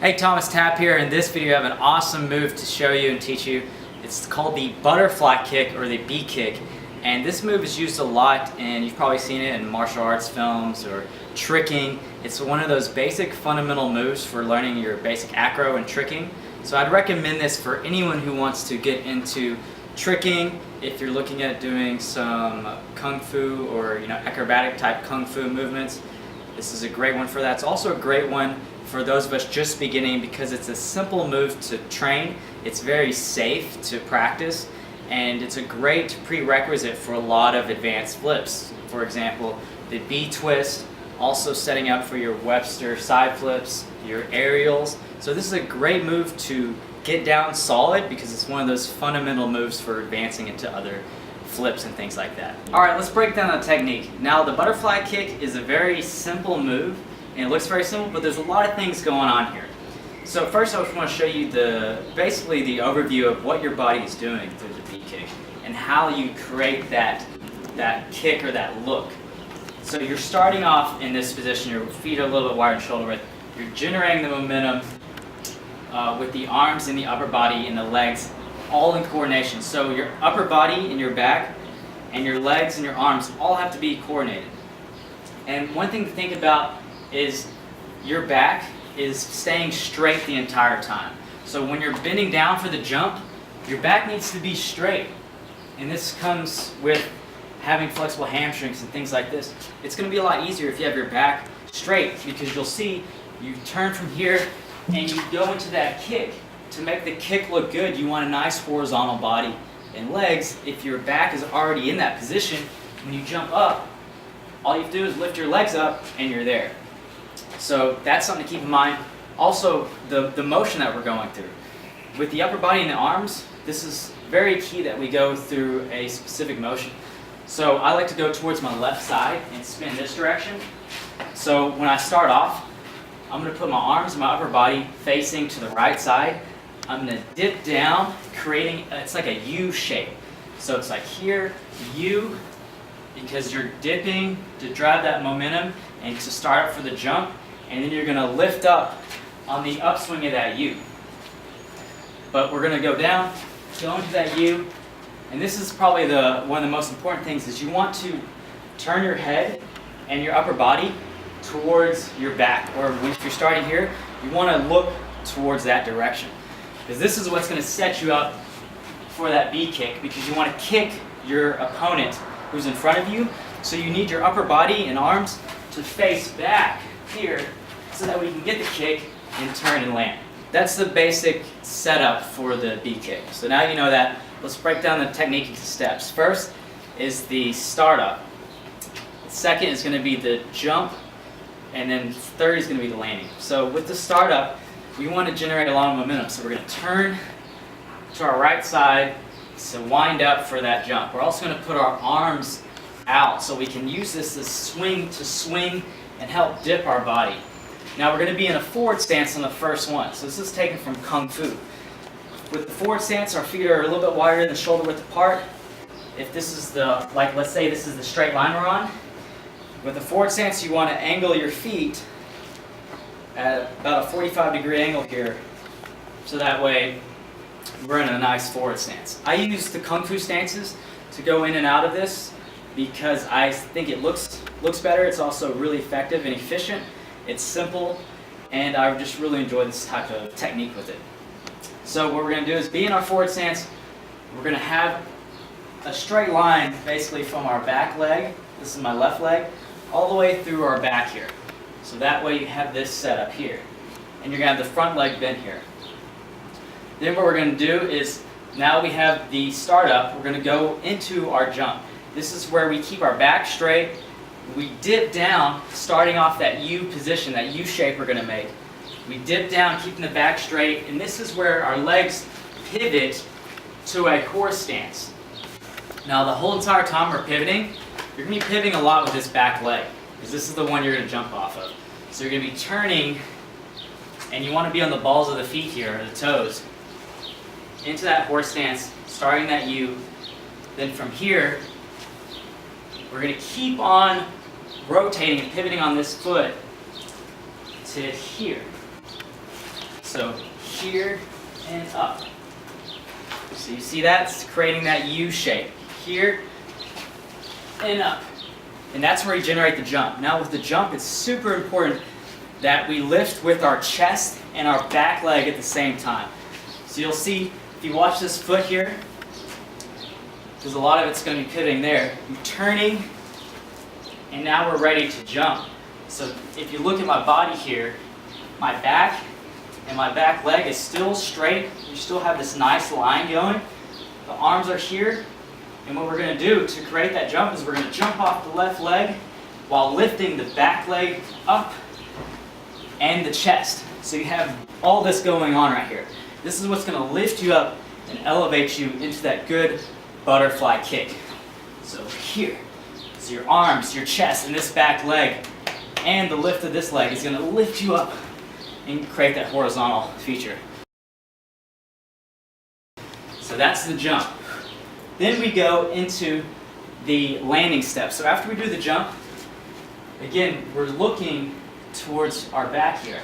Hey, Thomas Tapp here. In this video I have an awesome move to show you and teach you. It's called the butterfly kick or the B kick, and this move is used a lot and you've probably seen it in martial arts films or tricking. It's one of those basic fundamental moves for learning your basic acro and tricking. So I'd recommend this for anyone who wants to get into tricking. If you're looking at doing some kung fu or acrobatic type kung fu movements, this is a great one for that. It's also a great one for those of us just beginning because it's a simple move to train. It's very safe to practice, and it's a great prerequisite for a lot of advanced flips. For example, the B twist, also setting up for your Webster side flips, your aerials. So this is a great move to get down solid because it's one of those fundamental moves for advancing into other flips and things like that. Alright, let's break down the technique. Now, the butterfly kick is a very simple move, and it looks very simple, but there's a lot of things going on here. So first I just want to show you basically the overview of what your body is doing through the B kick and how you create that kick or that look. So you're starting off in this position, your feet are a little bit wider than shoulder width. You're generating the momentum with the arms and the upper body and the legs all in coordination. So your upper body and your back and your legs and your arms all have to be coordinated. And one thing to think about is your back is staying straight the entire time. So when you're bending down for the jump, your back needs to be straight. And this comes with having flexible hamstrings and things like this. It's going to be a lot easier if you have your back straight, because you'll see you turn from here and you go into that kick. To make the kick look good, you want a nice horizontal body and legs. If your back is already in that position, when you jump up, all you have to do is lift your legs up and you're there. So that's something to keep in mind. Also, the motion that we're going through. With the upper body and the arms, this is very key that we go through a specific motion. So I like to go towards my left side and spin this direction. So when I start off, I'm going to put my arms and my upper body facing to the right side. I'm going to dip down, creating, it's like a U shape. So it's like here, U, because you're dipping to drive that momentum and to start up for the jump, and then you're going to lift up on the upswing of that U. But we're going to go down, go into that U, and this is probably one of the most important things, is you want to turn your head and your upper body towards your back, or if you're starting here, you want to look towards that direction, because this is what's going to set you up for that B kick, because you want to kick your opponent who's in front of you. So you need your upper body and arms to face back here so that we can get the kick and turn and land. That's the basic setup for the B kick. So now you know that. Let's break down the technique into steps. First is the startup. Second is going to be the jump, and then third is going to be the landing. So with the startup, we want to generate a lot of momentum. So we're going to turn to our right side to wind up for that jump. We're also going to put our arms out so we can use this as to swing and help dip our body. Now we're going to be in a forward stance on the first one. So this is taken from Kung Fu. With the forward stance, our feet are a little bit wider than shoulder width apart. If this is let's say this is the straight line we're on. With the forward stance, you want to angle your feet at about a 45-degree angle here, so that way we're in a nice forward stance. I use the Kung Fu stances to go in and out of this because I think it looks better. It's also really effective and efficient. It's simple, and I just really enjoy this type of technique with it. So what we're going to do is be in our forward stance. We're going to have a straight line basically from our back leg, this is my left leg, all the way through our back here. So that way you have this set up here. And you're going to have the front leg bent here. Then what we're going to do is, now we have the startup, we're going to go into our jump. This is where we keep our back straight. We dip down, starting off that U position, that U shape we're going to make. We dip down, keeping the back straight, and this is where our legs pivot to a horse stance. Now the whole entire time we're pivoting, you're going to be pivoting a lot with this back leg, because this is the one you're going to jump off of. So you're going to be turning, and you want to be on the balls of the feet here, or the toes, into that horse stance, starting that U. Then from here, we're going to keep on rotating and pivoting on this foot to here. So here and up. So you see that? It's creating that U shape. Here and up. And that's where you generate the jump. Now with the jump, it's super important that we lift with our chest and our back leg at the same time. So you'll see, if you watch this foot here, because a lot of it's going to be pivoting there, you're turning, and now we're ready to jump. So if you look at my body here, my back and my back leg is still straight. You still have this nice line going. The arms are here. And what we're going to do to create that jump is we're going to jump off the left leg while lifting the back leg up and the chest. So you have all this going on right here. This is what's going to lift you up and elevate you into that good butterfly kick. So here, so your arms, your chest, and this back leg, and the lift of this leg is going to lift you up and create that horizontal feature. So that's the jump. Then we go into the landing step. So after we do the jump, again, we're looking towards our back here.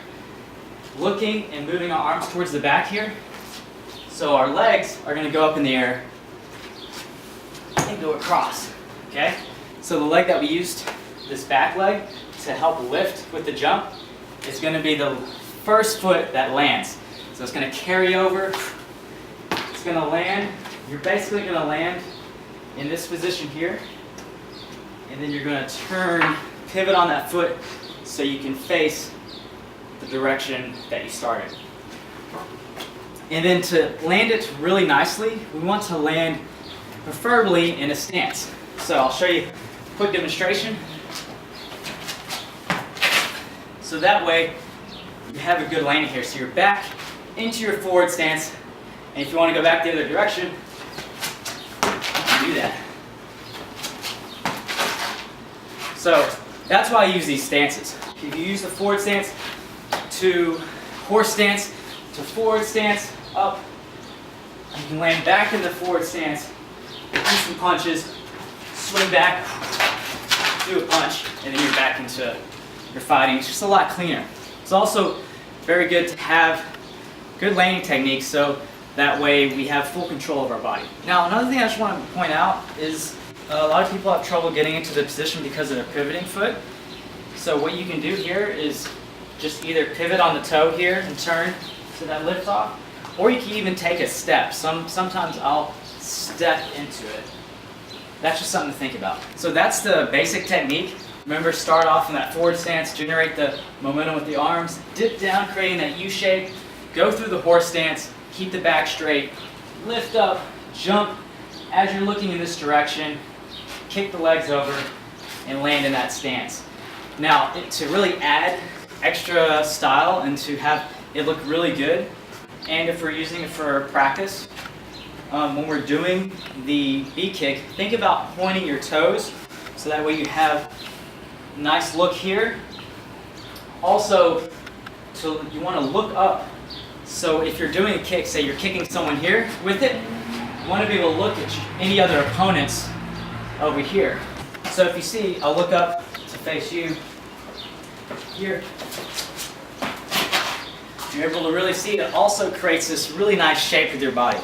Looking and moving our arms towards the back here. So our legs are going to go up in the air and go across. Okay? So the leg that we used, this back leg, to help lift with the jump, is going to be the first foot that lands. So it's going to carry over. It's going to land. You're basically going to land in this position here, and then you're going to turn, pivot on that foot so you can face the direction that you started. And then to land it really nicely, we want to land preferably in a stance. So I'll show you a quick demonstration. So that way you have a good landing here. So you're back into your forward stance, and if you want to go back the other direction, do that. So that's why I use these stances. If you use the forward stance to horse stance to forward stance, up, you can land back in the forward stance, do some punches, swing back, do a punch, and then you're back into your fighting. It's just a lot cleaner. It's also very good to have good landing techniques, so that way we have full control of our body. Now another thing I just want to point out is a lot of people have trouble getting into the position because of their pivoting foot. So what you can do here is just either pivot on the toe here and turn to that lift off, or you can even take a step. Sometimes I'll step into it. That's just something to think about. So that's the basic technique. Remember, start off in that forward stance, generate the momentum with the arms, dip down, creating that U shape, go through the horse stance, keep the back straight, lift up, jump as you're looking in this direction, kick the legs over, and land in that stance. Now, to really add extra style and to have it look really good, and if we're using it for practice, when we're doing the B kick, think about pointing your toes so that way you have a nice look here. Also, you want to look up. So if you're doing a kick, say you're kicking someone here with it, you want to be able to look at any other opponents over here. So if you see, I'll look up to face you here. You're able to really see it also creates this really nice shape with your body.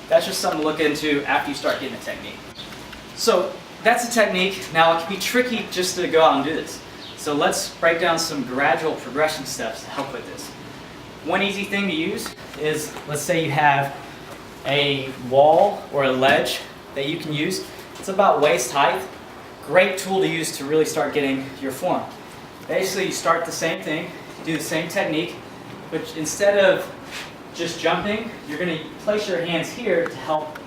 That's just something to look into after you start getting the technique. So that's the technique. Now it can be tricky just to go out and do this. So let's break down some gradual progression steps to help with this. One easy thing to use is, let's say you have a wall or a ledge that you can use. It's about waist height. Great tool to use to really start getting your form. Basically, you start the same thing, do the same technique, but instead of just jumping, you're going to place your hands here to help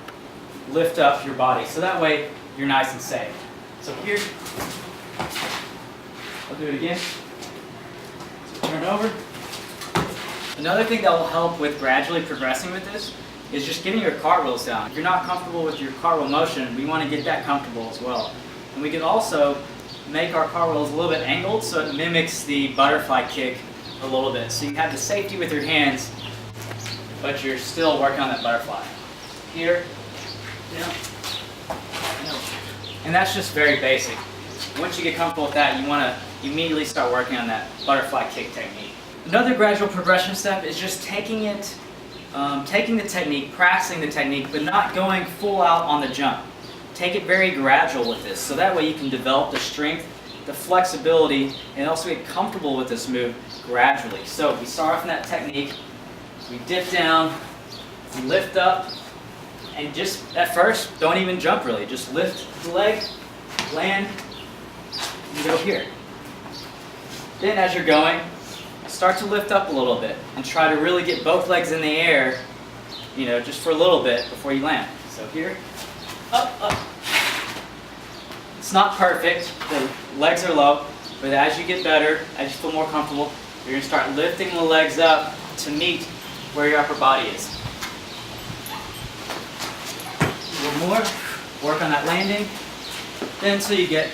lift up your body. So that way, you're nice and safe. So here, I'll do it again. So turn over. Another thing that will help with gradually progressing with this is just getting your cartwheels down. If you're not comfortable with your cartwheel motion, we want to get that comfortable as well. And we can also make our cartwheels a little bit angled so it mimics the butterfly kick a little bit. So you have the safety with your hands, but you're still working on that butterfly. Here, and that's just very basic. Once you get comfortable with that, you want to immediately start working on that butterfly kick technique. Another gradual progression step is just taking it, taking the technique, practicing the technique, but not going full out on the jump. Take it very gradual with this, so that way you can develop the strength, the flexibility, and also get comfortable with this move gradually. So we start off in that technique, we dip down, we lift up, and just at first, don't even jump really, just lift the leg, land, and go here. Then as you're going, start to lift up a little bit and try to really get both legs in the air, you know, just for a little bit before you land. So here, up, up. It's not perfect, the legs are low, but as you get better, as you feel more comfortable, you're going to start lifting the legs up to meet where your upper body is. A little more, work on that landing, then until you get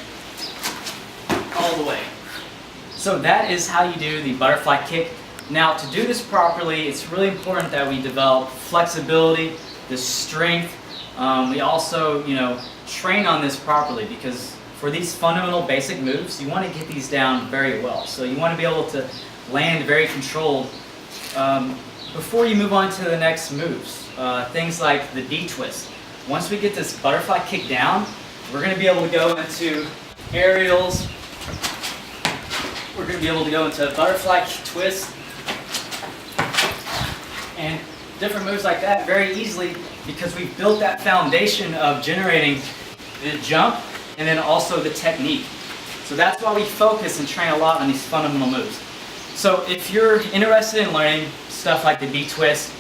all the way. So that is how you do the butterfly kick. Now to do this properly, it's really important that we develop flexibility, the strength. We also, train on this properly, because for these fundamental basic moves, you want to get these down very well. So you want to be able to land very controlled before you move on to the next moves. Things like the D-twist. Once we get this butterfly kick down, we're going to be able to go into aerials. We're going to be able to go into butterfly twist and different moves like that very easily, because we've built that foundation of generating the jump and then also the technique. So that's why we focus and train a lot on these fundamental moves. So if you're interested in learning stuff like the D-twist,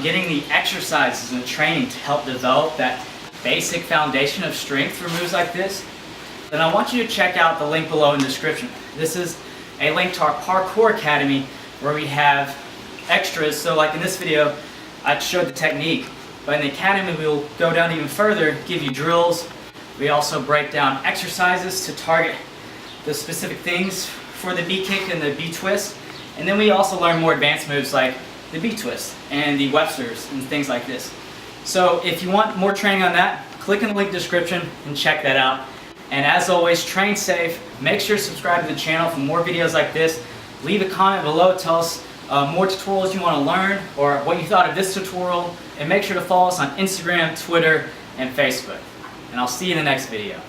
getting the exercises and the training to help develop that basic foundation of strength for moves like this, then I want you to check out the link below in the description. This is a link to our Parkour Academy where we have extras. So like in this video, I showed the technique, but in the Academy we'll go down even further, give you drills. We also break down exercises to target the specific things for the B-kick and the B-twist. And then we also learn more advanced moves like the B-twist and the Websters and things like this. So if you want more training on that, click in the link description and check that out. And as always, train safe. Make sure to subscribe to the channel for more videos like this. Leave a comment below, tell us more tutorials you want to learn or what you thought of this tutorial. And make sure to follow us on Instagram, Twitter, and Facebook. And I'll see you in the next video.